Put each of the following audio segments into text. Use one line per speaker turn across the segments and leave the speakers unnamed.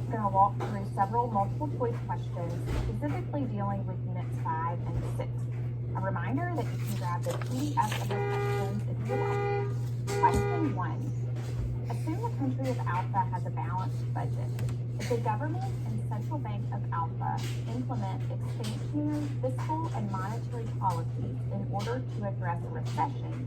going to walk through several multiple choice questions, specifically dealing with units 5 and 6. A reminder that you can grab the PDF of the questions if you like. Question 1. Assume the country of Alpha has a balanced budget. If the government and central bank of Alpha implement expansionary fiscal and monetary policies in order to address a recession,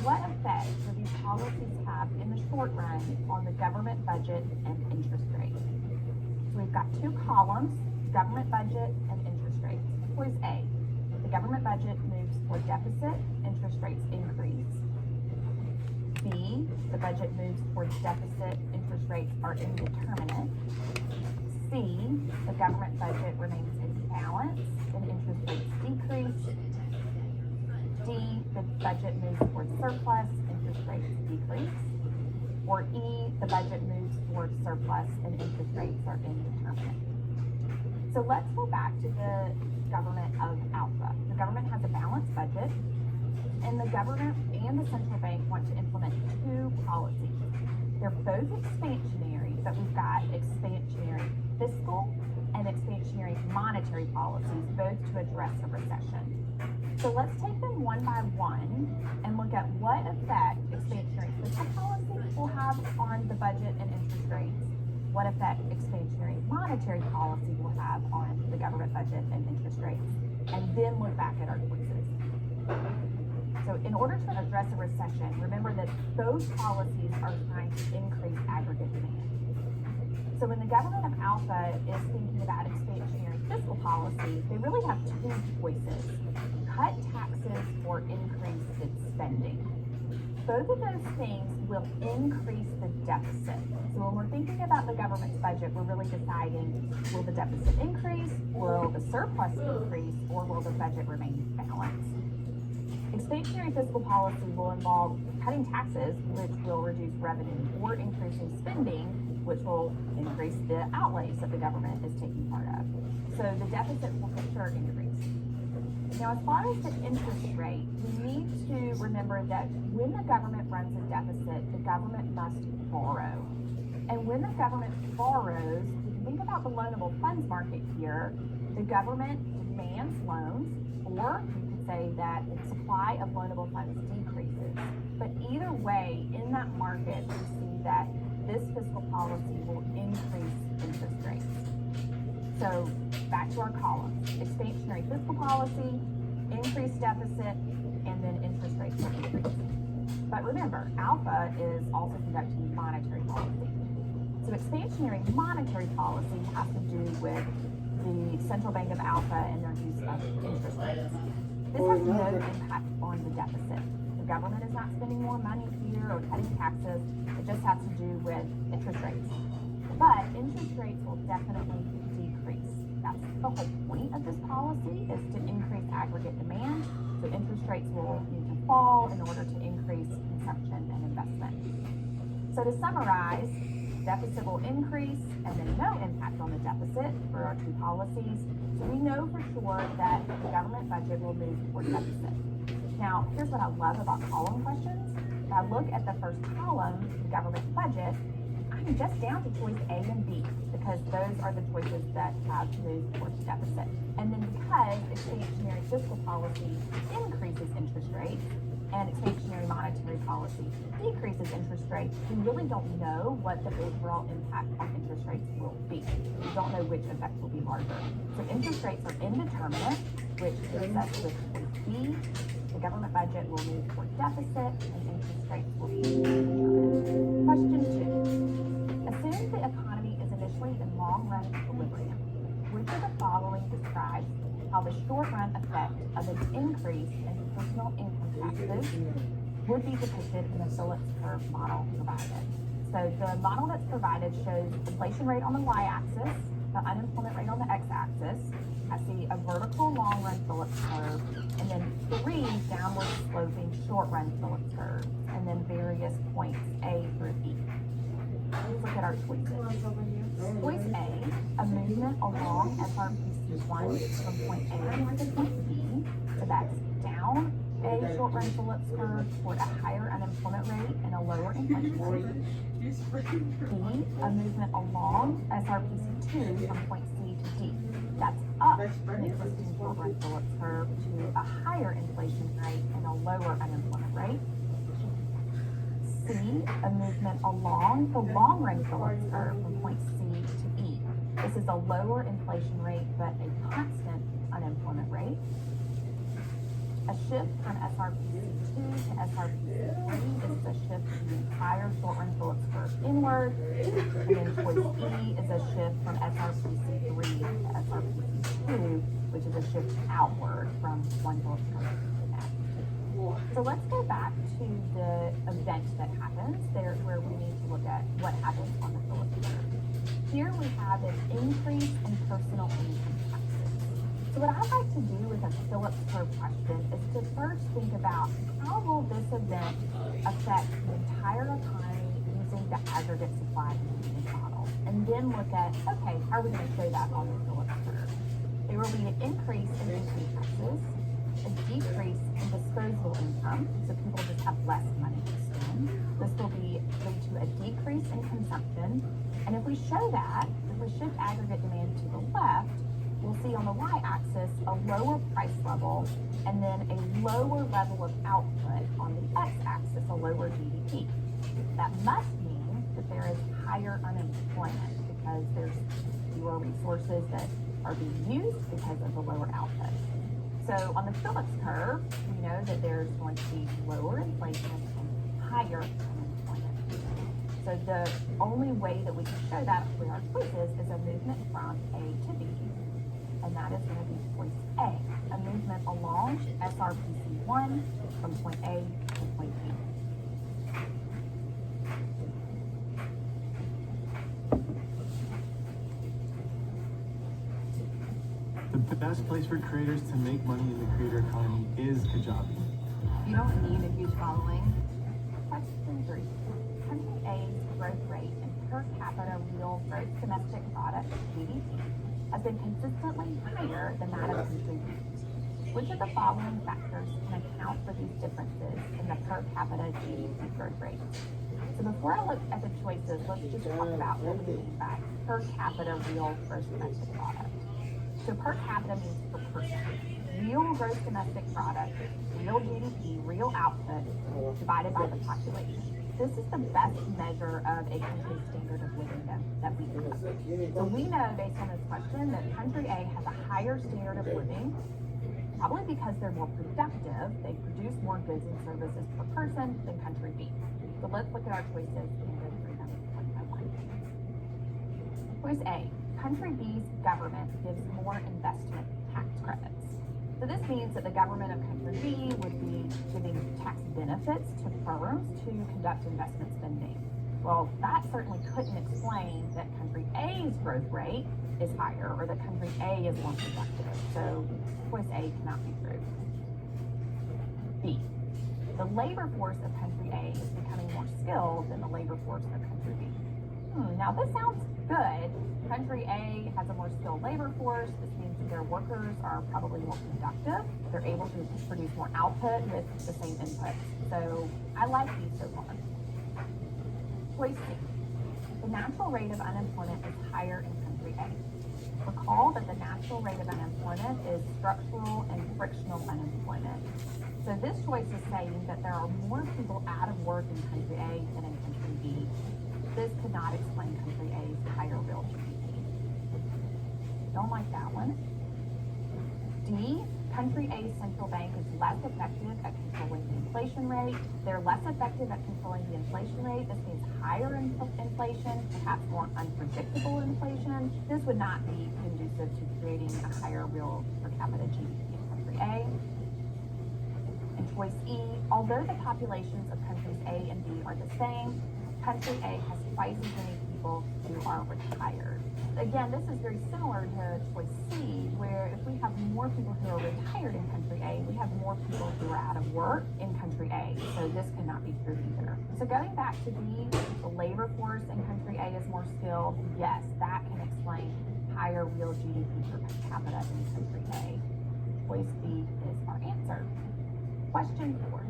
what effect do these policies have in the short run on the government budget and interest rates? So we've got two columns, government budget and interest rates. Choice A, the government budget moves toward deficit, interest rates increase. B, the budget moves towards deficit, interest rates are indeterminate. C, the government budget remains in balance and interest rates decrease. D, the budget moves towards surplus, interest rates decrease. Or E, the budget moves towards surplus and interest rates are indeterminate. So let's go back to the government of Alpha. The government has a balanced budget, and the government and the central bank want to implement two policies. They're both expansionary, but we've got expansionary fiscal and expansionary monetary policies, both to address a recession. So let's take them one by one and look at what effect expansionary fiscal policy will have on the budget and interest rates, what effect expansionary monetary policy will have on the government budget and interest rates, and then look back at our choices. So in order to address a recession, remember that both policies are trying to increase aggregate demand. So when the government of Alpha is thinking about expansionary fiscal policy, they really have two choices: cut taxes or increase its spending. Both of those things will increase the deficit. So when we're thinking about the government's budget, we're really deciding, will the deficit increase, will the surplus increase, or will the budget remain balanced? Expansionary fiscal policy will involve cutting taxes, which will reduce revenue, or increasing spending, which will increase the outlays that the government is taking part of. So the deficit will for sure increase. Now, as far as the interest rate, we need to remember that when the government runs a deficit, the government must borrow. And when the government borrows, if you think about the loanable funds market here, the government demands loans, or you could say that the supply of loanable funds decreases. But either way, in that market, we see that this fiscal policy will increase interest rates. So back to our columns: expansionary fiscal policy, increased deficit, and then interest rates will increase. But remember, Alpha is also conducting monetary policy. So expansionary monetary policy has to do with the central bank of Alpha and their use of interest rates. This has no impact on the deficit. The government is not spending more money here or cutting taxes. It just has to do with interest rates. But interest rates will definitely decrease. That's the whole point of this policy, is to increase aggregate demand. So interest rates will need to fall in order to increase consumption and investment. So to summarize, deficit will increase and then no impact on the deficit for our two policies. So we know for sure that the government budget will move toward deficit. Now, here's what I love about column questions. If I look at the first column, the government budget, I'm just down to choice A and B because those are the choices that have moved towards deficit. And then because expansionary fiscal policy increases interest rates and expansionary monetary policy decreases interest rates, we really don't know what the overall impact on interest rates will be. We don't know which effect will be larger. So interest rates are indeterminate, which leaves us with choice B. The government budget will move toward deficit and interest rates will be indeterminate. Question 2. Assume the economy is initially in long-run equilibrium. Which of the following describes how the short-run effect of an increase in personal income taxes would be depicted in the Phillips curve model provided? So the model that's provided shows inflation rate on the y-axis, the unemployment rate on the x-axis. I see a vertical long-run Phillips curve, and then 3 downward sloping short-run Phillips curves, and then various points A through E. Let's look at our choices. Choice A, a movement along SRPC1 from point A to point B. So that's down A short-run Phillips curve toward a higher unemployment rate and a lower inflation rate. B, a movement along SRPC2 from point C to D. That's up the existing short-run Phillips curve to a higher inflation rate and a lower unemployment rate. C, a movement along the long-run Phillips curve from point C to E. This is a lower inflation rate but a constant unemployment rate. A shift from SRPC2 to SRPC3 is a shift from the entire short-run Phillips curve inward. And then choice E is a shift from SRPC3 to SRPC2, which is a shift outward from one Phillips curve to the next. So let's go back to the event that happens there, where we need to look at what happens on the Phillips curve. Here we have an increase in personal income taxes. So what I like to do with a Phillips curve question is to first think about how will this event affect the entire economy using the aggregate supply and demand model, and then look at, okay, how are we going to show that on the Phillips curve? There will be an increase in income taxes, a decrease in disposable income, so people just have less money to spend. This will lead to a decrease in consumption, and if we show that, if we shift aggregate demand to the left, we'll see on the y-axis a lower price level and then a lower level of output. On the x-axis, a lower GDP. That must mean that there is higher unemployment because there's fewer resources that are being used because of the lower output. So on the Phillips curve, we know that there's going to be lower inflation and higher unemployment. So the only way that we can show that with our choices is a movement from A to B. And that is going to be choice A, a movement along SRPC1 from point A to point B.
The best place for creators to make money in the creator economy is Kajabi.
You don't need a huge following.
Question 3. Country A's growth rate in per capita real gross domestic product, GDP, has been consistently higher than that of country B. Which of the following factors can account for these differences in the per capita GDP growth rate? So before I look at the choices, let's just talk about what we mean by per capita real gross domestic product. So per capita means per person. Real gross domestic product, real GDP, real output, divided by the population. This is the best measure of a country's standard of living that we have. So we know based on this question that country A has a higher standard of living, probably because they're more productive. They produce more goods and services per person than country B. So let's look at our choices and go through them one by one. Choice A, country B's government gives more investment tax credits. So this means that the government of country B would be giving tax benefits to firms to conduct investment spending. Well, that certainly couldn't explain that country A's growth rate is higher or that country A is more productive. So choice A cannot be true. B, the labor force of country A is becoming more skilled than the labor force of country B. Now this sounds good. Country A has a more skilled labor force. This means that their workers are probably more productive. They're able to produce more output with the same inputs. So I like these so far. Choice C. The natural rate of unemployment is higher in country A. Recall that the natural rate of unemployment is structural and frictional unemployment. So this choice is saying that there are more people out of work in country A than in country B. This could not explain country A's higher real GDP. Don't like that one. D, country A's central bank is less effective at controlling the inflation rate. They're less effective at controlling the inflation rate. This means higher inflation, perhaps more unpredictable inflation. This would not be conducive to creating a higher real per capita GDP in country A. And choice E, although the populations of countries A and B are the same, country A has twice as many people who are retired. Again, this is very similar to choice C, where if we have more people who are retired in country A, we have more people who are out of work in country A. So this cannot be true either. So going back to B, the labor force in country A is more skilled. Yes, that can explain higher real GDP per capita in country A. Choice B is our answer. Question 4.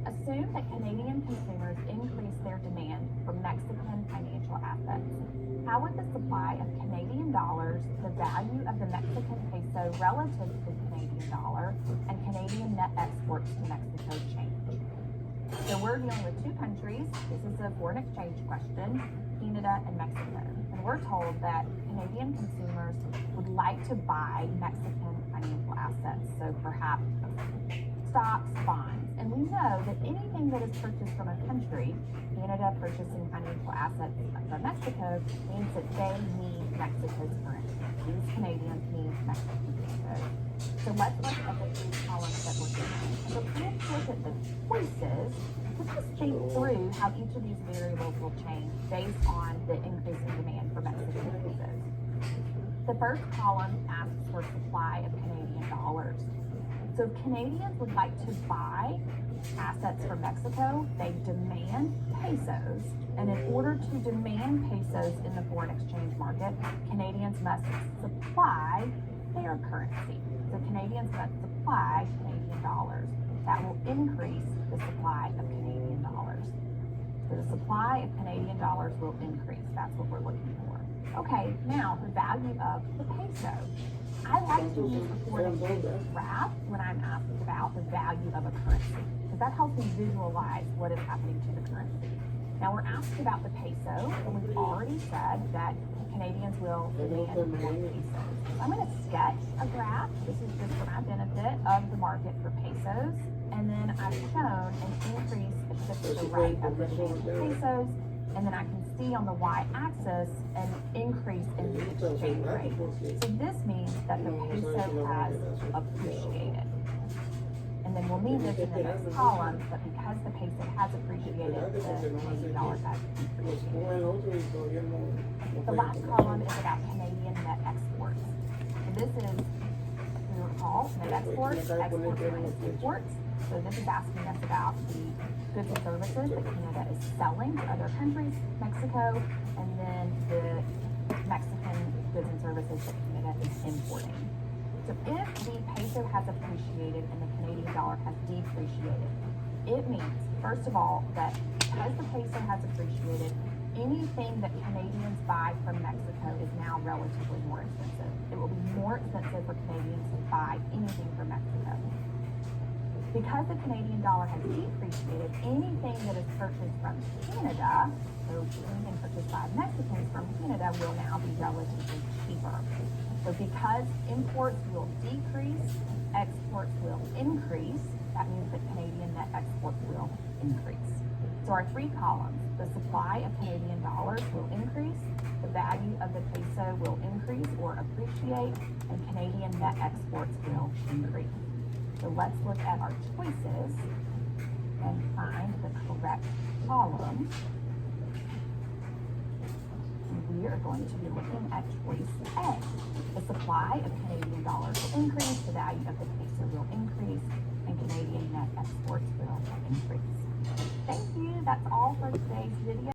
Assume that Canadian consumers increase their demand for Mexican financial assets. How would the supply of Canadian dollars, the value of the Mexican peso relative to the Canadian dollar, and Canadian net exports to Mexico change? So we're dealing with two countries. This is a foreign exchange question, Canada and Mexico. And we're told that Canadian consumers would like to buy Mexican financial assets. So perhaps stocks, bonds. And we know that anything that is purchased from a country, Canada purchasing financial assets from Mexico, means that they need Mexico's currency. These Canadians need Mexican pesos. So let's look at the three columns that we're given. So let's look at the choices. Let's just think through how each of these variables will change based on the increase in demand for Mexican pesos. The first column asks for supply of Canadian dollars. So if Canadians would like to buy assets from Mexico, they demand pesos. And in order to demand pesos in the foreign exchange market, Canadians must supply their currency. So Canadians must supply Canadian dollars. That will increase the supply of Canadian dollars. So the supply of Canadian dollars will increase. That's what we're looking for. Okay, now the value of the peso. I like to use the foreign exchange graph when I'm asked about the value of a currency, because that helps me visualize what is happening to the currency. Now we're asked about the peso, and we've already said that Canadians will demand more pesos. So I'm going to sketch a graph. This is just for my benefit of the market for pesos. And then I've shown an increase, a shift to the right of the demand for pesos. And then I can see on the y-axis an increase in the exchange rate. So this means that the peso has appreciated. And then we'll need this in the next column, but because the peso has appreciated, the Canadian dollar has appreciated. The last column is about Canadian net exports. And this is, we recall, net exports, exports minus imports. So this is asking us about the goods and services that Canada is selling to other countries, Mexico, and then the Mexican goods and services that Canada is importing. So if the peso has appreciated and the Canadian dollar has depreciated, it means, first of all, that because the peso has appreciated, anything that Canadians buy from Mexico is now relatively more expensive. It will be more expensive for Canadians to buy anything from Mexico. Because the Canadian dollar has depreciated, anything that is purchased from Canada, so anything purchased by Mexicans from Canada, will now be relatively cheaper. So because imports will decrease, exports will increase, that means that Canadian net exports will increase. So our three columns, the supply of Canadian dollars will increase, the value of the peso will increase or appreciate, and Canadian net exports will increase. So let's look at our choices and find the correct column. And we are going to be looking at choice A. The supply of Canadian dollars will increase, the value of the peso will increase, and Canadian net exports will increase. Thank you. That's all for today's video.